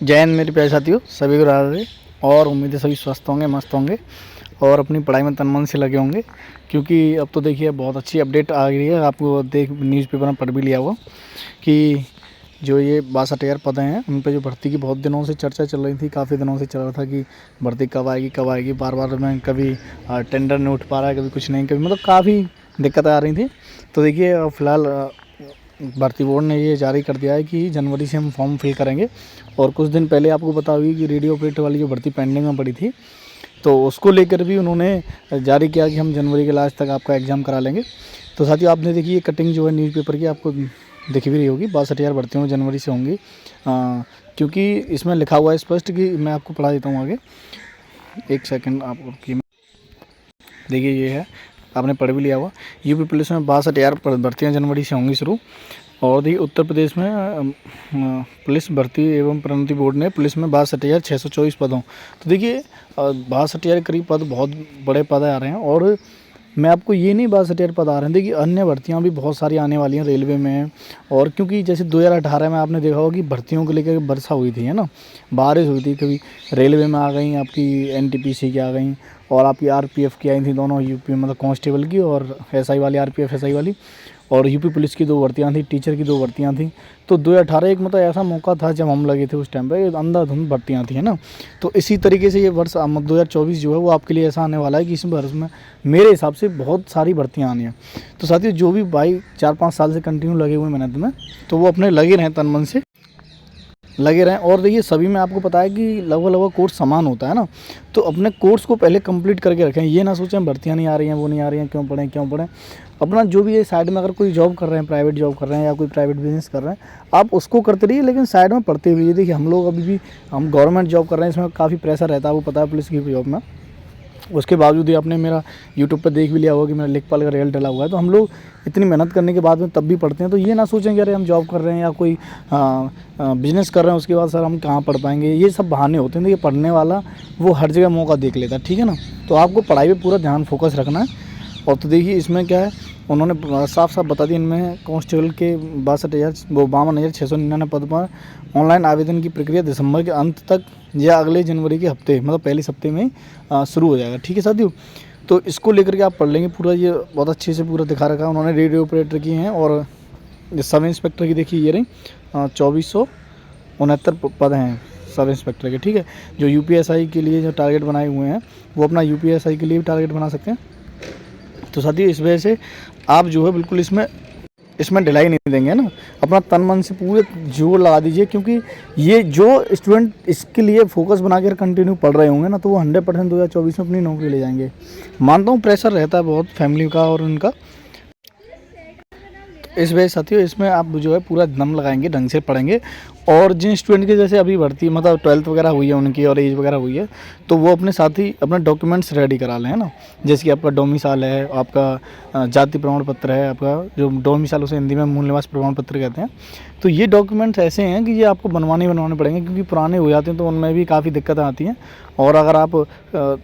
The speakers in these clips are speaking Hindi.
जय हिंद मेरे प्यारे साथियों, सभी को राधे और उम्मीद है सभी स्वस्थ होंगे, मस्त होंगे और अपनी पढ़ाई में तन मन से लगे होंगे। क्योंकि अब तो देखिए बहुत अच्छी अपडेट आ गई है। आपको न्यूज़पेपर में पढ़ भी लिया होगा कि जो ये 62,000 पद हैं उन पे जो भर्ती की बहुत दिनों से चर्चा चल रही थी, काफ़ी दिनों से चल रहा था कि भर्ती कब आएगी। बार बार में कभी टेंडर नहीं उठ पा रहा है, कभी कुछ नहीं, कभी मतलब काफ़ी दिक्कतें आ रही थी। तो देखिए फ़िलहाल भर्ती बोर्ड ने ये जारी कर दिया है कि जनवरी से हम फॉर्म फिल करेंगे। और कुछ दिन पहले आपको पता होगी कि रेडियो ऑपरेटर वाली जो भर्ती पेंडिंग में पड़ी थी, तो उसको लेकर भी उन्होंने जारी किया कि हम जनवरी के लास्ट तक आपका एग्ज़ाम करा लेंगे। तो साथियों आपने देखी ये कटिंग जो है न्यूज़पेपर की, आपको दिख भी रही होगी। 62,000 भर्तियाँ जनवरी से होंगी, क्योंकि इसमें लिखा हुआ है स्पष्ट कि मैं आपको पढ़ा देता हूँ आगे। एक सेकंड आप रुकिए। देखिए ये है, आपने पढ़ भी लिया हुआ। यूपी पुलिस में 62,000 भर्तियाँ जनवरी से होंगी शुरू। और देखिए उत्तर प्रदेश में पुलिस भर्ती एवं प्रोन्नति बोर्ड ने पुलिस में 62,624 पद हों। तो देखिए 62,000 करीब पद, बहुत बड़े पद आ रहे हैं। और मैं आपको ये नहीं 62,000 पद आ रहे हैं, देखिए अन्य भर्तियाँ भी बहुत सारी आने वाली हैं रेलवे में। और क्योंकि जैसे 2018 में आपने देखा होगा कि भर्तियों को लेकर वर्षा हुई थी, है ना, बारिश हुई थी। कभी रेलवे में आ गई, आपकी एनटीपीसी की आ गई, और आपकी आरपीएफ की आई थी, दोनों यूपी मतलब कांस्टेबल की और एसआई वाली, आरपीएफ एसआई वाली। और यूपी पुलिस की 2 भर्तियाँ थी, टीचर की 2 भर्तियाँ थी। तो 2018 एक मतलब ऐसा मौका था जब हम लगे थे, उस टाइम पे अंधाधुंध भर्तियाँ थी, है ना। तो इसी तरीके से ये वर्ष 2024 जो है वो आपके लिए ऐसा आने वाला है कि इस वर्ष में मेरे हिसाब से बहुत सारी भर्तियाँ आनी हैं। तो साथियों जो भी भाई 4-5 साल से कंटिन्यू लगे हुए मेहनत में, तो वो अपने लगे रहें, तन मन से लगे रहें। और देखिए सभी में आपको पता है कि लगभग कोर्स समान होता है ना, तो अपने कोर्स को पहले कंप्लीट करके रखें। ये ना सोचें भर्तियाँ नहीं आ रही हैं, वो नहीं आ रही हैं, क्यों पढ़ें। अपना जो भी है साइड में, अगर कोई जॉब कर रहे हैं, प्राइवेट जॉब कर रहे हैं या कोई प्राइवेट बिजनेस कर रहे हैं, आप उसको करते रहिए, लेकिन साइड में पढ़ते हुए। देखिए हम लोग अभी भी हम गवर्नमेंट जॉब कर रहे हैं, इसमें काफ़ी प्रेशर रहता है, वो पता है पुलिस की जॉब में। उसके बावजूद ही आपने मेरा यूट्यूब पर देख भी लिया होगा कि मेरा लेखपाल का रिजल्ट डला हुआ है। तो हम लोग इतनी मेहनत करने के बाद में तब भी पढ़ते हैं। तो ये ना सोचें कि अरे हम जॉब कर रहे हैं या कोई बिज़नेस कर रहे हैं, उसके बाद सर हम कहाँ पढ़ पाएंगे। ये सब बहाने होते हैं। देखिए पढ़ने वाला वो हर जगह मौका देख लेता है, ठीक है ना। तो आपको पढ़ाई पे पूरा ध्यान फोकस रखना है। और तो देखिए इसमें क्या है, उन्होंने साफ साफ बता दिया, इनमें कांस्टेबल के 52,699 पद पर ऑनलाइन आवेदन की प्रक्रिया दिसंबर के अंत तक या अगले जनवरी के हफ्ते, मतलब पहले हफ्ते में शुरू हो जाएगा, ठीक है साथियों। तो इसको लेकर के आप पढ़ लेंगे पूरा, ये बहुत अच्छे से पूरा दिखा रखा है उन्होंने। रेडियो ऑपरेटर की हैं और सब इंस्पेक्टर की देखिए ये रही 2,469 पद हैं सब इंस्पेक्टर के, ठीक है। जो यूपीएसआई के लिए जो टारगेट बनाए हुए हैं, वो अपना यूपीएसआई के लिए भी टारगेट बना सकते हैं। तो साथियों इस वजह से आप जो है बिल्कुल इसमें ढिलाई नहीं देंगे ना, अपना तन मन से पूरे जोर लगा दीजिए। क्योंकि ये जो स्टूडेंट इसके लिए फोकस बना कर कंटिन्यू पढ़ रहे होंगे ना, तो वो 100% 2024 में अपनी नौकरी ले जाएंगे। मानता हूँ प्रेशर रहता है बहुत फैमिली का और उनका। इस वजह साथियों इसमें आप जो है पूरा दम लगाएंगे, ढंग से पढ़ेंगे। और जिन स्टूडेंट के जैसे अभी भर्ती मतलब 12th वगैरह हुई है उनकी और एज वगैरह हुई है, तो वो अपने साथ ही अपने डॉक्यूमेंट्स रेडी करा लें, है ना। जैसे कि आपका डोमिसाइल है, आपका जाति प्रमाण पत्र है, आपका जो डोमिसाइल उसे हिंदी में मूल निवास प्रमाण पत्र कहते हैं। तो ये डॉक्यूमेंट्स ऐसे हैं कि ये आपको बनवाने पड़ेंगे, क्योंकि पुराने हो जाते हैं तो उनमें भी काफ़ी दिक्कतें आती हैं। और अगर आप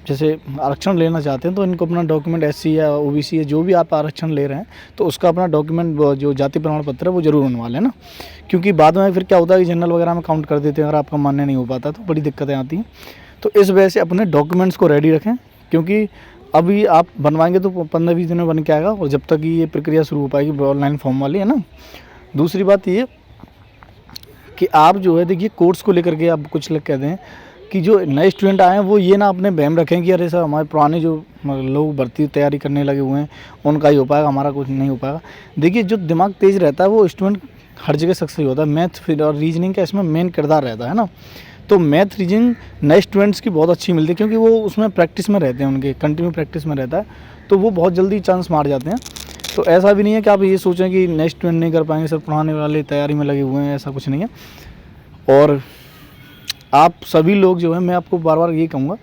जैसे आरक्षण लेना चाहते हैं तो इनको अपना डॉक्यूमेंट एससी या ओबीसी या जो भी आप आरक्षण ले रहे हैं, तो उसका अपना डॉक्यूमेंट जो जाति प्रमाण पत्र है वो जरूर बनवा लेना। क्योंकि बाद में फिर क्या होता है कि जनरल वगैरह में काउंट कर देते हैं, अगर आपका मान्य नहीं हो पाता तो बड़ी दिक्कतें आती हैं। तो इस वजह से अपने डॉक्यूमेंट्स को रेडी रखें, क्योंकि अभी आप बनवाएंगे तो 15-20 दिन में बन के आएगा, और जब तक ये प्रक्रिया शुरू हो पाएगी ऑनलाइन फॉर्म वाली, है ना। दूसरी बात ये कि आप जो है देखिए कोर्स को लेकर के आप कुछ लोग कहते हैं कि जो नए स्टूडेंट आए हैं वो ये ना अपने बहम रखें कि अरे सर हमारे पुराने जो लोग भर्ती तैयारी करने लगे हुए हैं उनका ही हो पाएगा, हमारा कुछ नहीं हो पाएगा। देखिए जो दिमाग तेज़ रहता है वो स्टूडेंट हर जगह सक्सेस होता है। मैथ फिर और रीजनिंग का इसमें मेन किरदार रहता है ना। तो मैथ रीजनिंग नए स्टूडेंट्स की बहुत अच्छी मिलती है, क्योंकि वो उसमें प्रैक्टिस में रहते हैं, उनके कंटिन्यू प्रैक्टिस में रहता है, तो वो बहुत जल्दी चांस मार जाते हैं। तो ऐसा भी नहीं है कि आप ये सोचें कि नए स्टूडेंट नहीं कर पाएंगे, सर पुराने वाले तैयारी में लगे हुए हैं, ऐसा कुछ नहीं है। और आप सभी लोग जो है, मैं आपको बार बार ये कहूँगा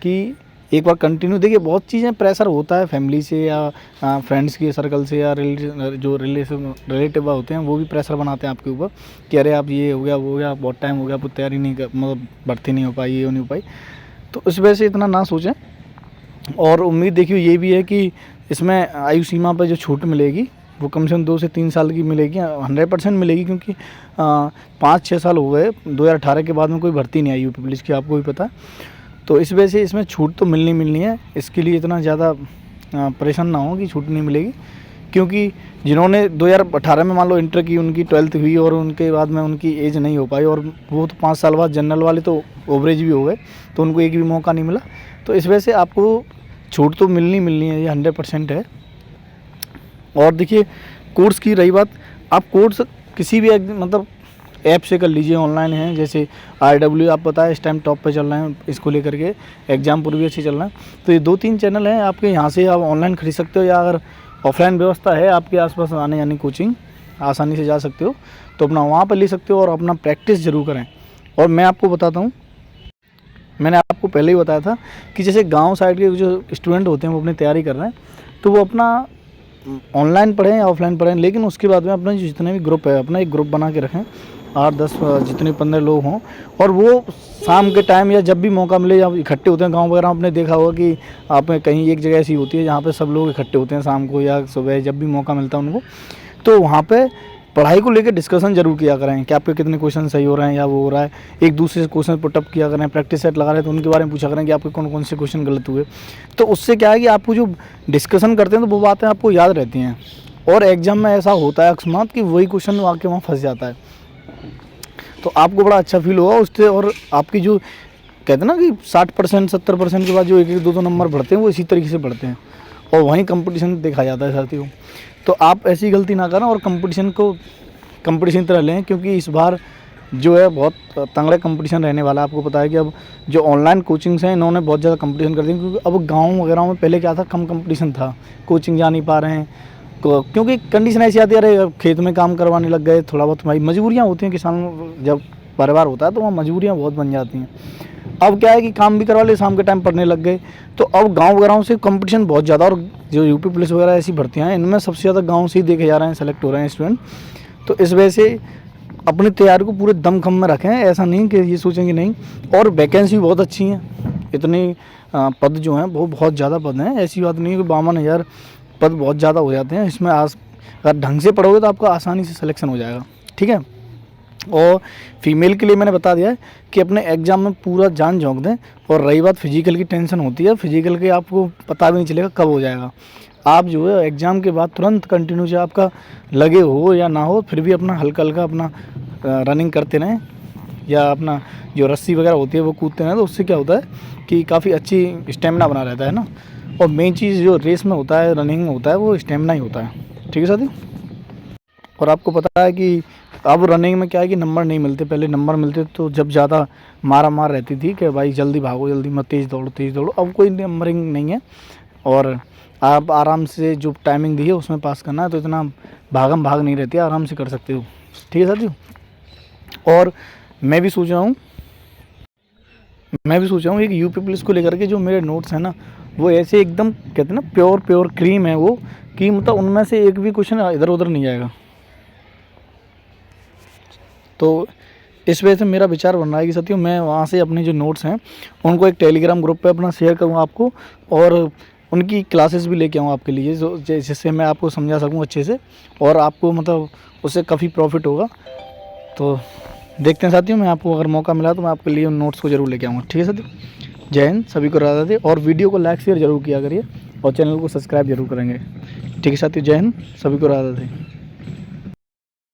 कि एक बार कंटिन्यू देखिए, बहुत चीज़ें प्रेशर होता है फैमिली से या फ्रेंड्स के सर्कल से या रिलेटिव होते हैं, वो भी प्रेशर बनाते हैं आपके ऊपर कि अरे आप ये हो गया वो हो गया, बहुत टाइम हो गया, आपको तैयारी नहीं कर मतलब भर्ती नहीं हो पाई, ये नहीं हो पाई। तो इस वजह से इतना ना सोचें। और उम्मीद देखिए ये भी है कि इसमें आयु सीमा पर जो छूट मिलेगी वो कम से कम 2 से 3 साल की मिलेगी, 100% मिलेगी, क्योंकि 5-6 साल हो गए 2018 के बाद में कोई भर्ती नहीं आई यूपी पुलिस की, आपको भी पता है। तो इस वजह से इसमें छूट तो मिलनी है, इसके लिए इतना ज़्यादा परेशान ना हो कि छूट नहीं मिलेगी, क्योंकि जिन्होंने 2018 में मान लो इंटर की, उनकी 12th हुई और उनके बाद में उनकी एज नहीं हो पाई, और वो तो 5 साल बाद जनरल वाले तो ओवरेज भी हो गए, तो उनको एक भी मौका नहीं मिला। तो इस वजह से आपको छूट तो मिलनी है, ये 100% है। और देखिए कोर्स की रही बात, आप कोर्स किसी भी मतलब ऐप से कर लीजिए, ऑनलाइन है, जैसे RW आप पता है इस टाइम टॉप पे चल रहे हैं इसको लेकर के, एग्ज़ाम पूर्व भी अच्छे चल रहे हैं। तो ये 2-3 चैनल हैं आपके, यहाँ से आप ऑनलाइन खरीद सकते हो, या अगर ऑफलाइन व्यवस्था है आपके आसपास आने जाने कोचिंग आसानी से जा सकते हो, तो अपना वहाँ पर ले सकते हो और अपना प्रैक्टिस ज़रूर करें। और मैं आपको बताता हूँ, मैंने आपको पहले ही बताया था कि जैसे गांव साइड के जो स्टूडेंट होते हैं वो अपनी तैयारी कर रहे हैं, तो वो अपना ऑनलाइन पढ़ें या ऑफलाइन पढ़ें, लेकिन उसके बाद में अपना जितने भी ग्रुप है, अपना एक ग्रुप बना के रखें, 8-10 जितने 15 लोग हों, और वो शाम के टाइम या जब भी मौका मिले, या इकट्ठे होते हैं गांव वगैरह, आपने देखा होगा कि आप कहीं एक जगह ऐसी होती है जहाँ पे सब लोग इकट्ठे होते हैं शाम को या सुबह, जब भी मौका मिलता है उनको, तो वहाँ पे पढ़ाई को लेकर डिस्कशन जरूर किया करें कि आपके कितने क्वेश्चन सही हो रहे हैं या वो हो रहा है, एक दूसरे से क्वेश्चन पुटअप किया करें, प्रैक्टिस सेट लगा रहे हैं तो उनके बारे में पूछा करें कि आपके कौन कौन से क्वेश्चन गलत हुए। तो उससे क्या है कि आपको जो डिस्कशन करते हैं तो वो बातें आपको याद रहती हैं, और एग्जाम में ऐसा होता है अकस्मात कि वही क्वेश्चन आके वहाँ फंस जाता है, तो आपको बड़ा अच्छा फील होगा उससे। और आपकी जो कहते हैं ना कि 60% 70% के बाद जो 1-2 नंबर बढ़ते हैं वो इसी तरीके से बढ़ते हैं, और वहीं कंपटीशन देखा जाता है साथियों। तो आप ऐसी गलती ना करें और कंपटीशन को कंपटीशन तरह लें, क्योंकि इस बार जो है बहुत तगड़ा कंपटीशन रहने वाला है। आपको पता है कि अब जो ऑनलाइन कोचिंग्स हैं इन्होंने बहुत ज़्यादा कंपटीशन कर दिया, क्योंकि अब गाँव वगैरह में पहले क्या था, कम कंपटीशन था, कोचिंग जा नहीं पा रहे हैं, क्योंकि कंडीशन ऐसी आती है, अरे खेत में काम करवाने लग गए, थोड़ा बहुत भाई मजबूरियाँ होती हैं, किसान जब परिवार होता है तो वहाँ मजबूरियाँ बहुत बन जाती हैं। अब क्या है कि काम भी करवा ले, शाम के टाइम पढ़ने लग गए, तो अब गांव वगैरह से कंपटीशन बहुत ज़्यादा, और जो यूपी पुलिस वगैरह ऐसी भर्तियां हैं इनमें सबसे ज़्यादा गांव से ही देखे जा रहे हैं, सेलेक्ट हो रहे हैं स्टूडेंट। तो इस वजह से अपनी तैयारी को पूरे दमखम में रखें, ऐसा नहीं कि ये सोचेंगे नहीं। और वैकेंसी भी बहुत अच्छी हैं, इतनी पद जो हैं वो बहुत ज़्यादा पद हैं, ऐसी बात नहीं है कि 52,000 पद बहुत ज़्यादा हो जाते हैं इसमें। अगर ढंग से पढ़ोगे तो आपका आसानी से सिलेक्शन हो जाएगा, ठीक है। और फीमेल के लिए मैंने बता दिया है कि अपने एग्ज़ाम में पूरा जान झोंक दें। और रही बात फिजिकल की, टेंशन होती है फिजिकल के, आपको पता भी नहीं चलेगा कब हो जाएगा। आप जो है एग्ज़ाम के बाद तुरंत कंटिन्यू, जो आपका लगे हो या ना हो, फिर भी अपना हल्का हल्का अपना रनिंग करते रहें, या अपना जो रस्सी वगैरह होती है वो कूदते रहें, तो उससे क्या होता है कि काफ़ी अच्छी स्टेमिना बना रहता है ना। और मेन चीज़ जो रेस में होता है, रनिंग में होता है, वो स्टेमिना ही होता है, ठीक है साथी। और आपको पता है कि अब रनिंग में क्या है कि नंबर नहीं मिलते, पहले नंबर मिलते तो जब ज़्यादा मार रहती थी कि भाई जल्दी भागो, जल्दी मत, तेज़ दौड़ो। अब कोई नंबरिंग नहीं है, और आप आराम से जो टाइमिंग दी है उसमें पास करना है, तो इतना भागम भाग नहीं रहती है, आराम से कर सकते हो, ठीक है साथियों। और मैं भी सोच रहा हूँ एक यूपी पुलिस को लेकर के जो मेरे नोट्स हैं ना, वो ऐसे एकदम कहते हैं ना प्योर क्रीम है वो, कि मतलब उनमें से एक भी क्वेश्चन इधर उधर नहीं जाएगा। तो इस वजह से मेरा विचार बन रहा है कि साथियों मैं वहाँ से अपने जो नोट्स हैं उनको एक टेलीग्राम ग्रुप पे अपना शेयर करूँ आपको, और उनकी क्लासेस भी लेके आऊँ आपके लिए, जो जिससे मैं आपको समझा सकूँ अच्छे से, और आपको मतलब उससे काफ़ी प्रॉफिट होगा। तो देखते हैं साथियों, मैं आपको अगर मौका मिला तो मैं आपके लिए उन नोट्स को ज़रूर लेके आऊँगा, ठीक है साथियों। जय हिंद, सभी को राधे, और वीडियो को लाइक शेयर जरूर किया करिए, और चैनल को सब्सक्राइब जरूर करेंगे, ठीक है साथियों। जय हिंद, सभी को राधे।